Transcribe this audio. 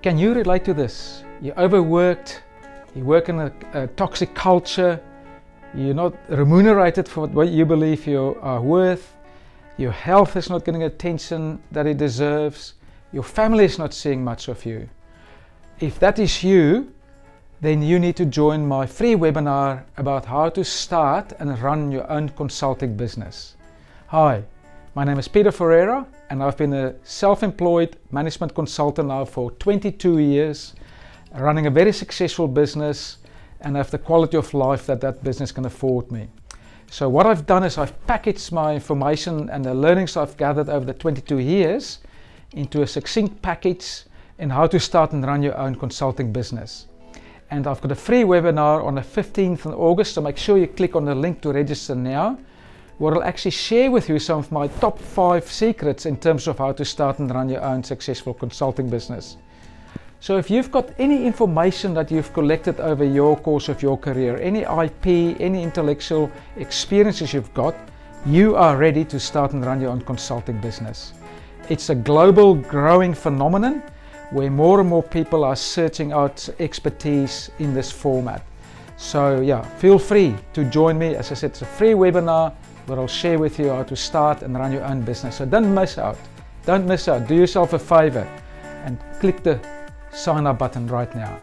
Can you relate to this? You're overworked, you work in a toxic culture, you're not remunerated for what you believe you are worth, your health is not getting attention that it deserves, your family is not seeing much of you. If that is you, then you need to join my free webinar about how to start and run your own consulting business. Hi, my name is Peter Ferreira and I've been a self-employed management consultant now for 22 years, running a very successful business and have the quality of life that business can afford me. So what I've done is I've packaged my information and the learnings I've gathered over the 22 years into a succinct package in how to start and run your own consulting business. And I've got a free webinar on the 15th of August, so make sure you click on the link to register now, where I'll actually share with you some of my top 5 secrets in terms of how to start and run your own successful consulting business. So if you've got any information that you've collected over your course of your career, any IP, any intellectual experiences you've got, you are ready to start and run your own consulting business. It's a global growing phenomenon where more and more people are searching out expertise in this format. So yeah, feel free to join me. As I said, it's a free webinar where I'll share with you how to start and run your own business. So don't miss out. Don't miss out. Do yourself a favor and click the sign up button right now.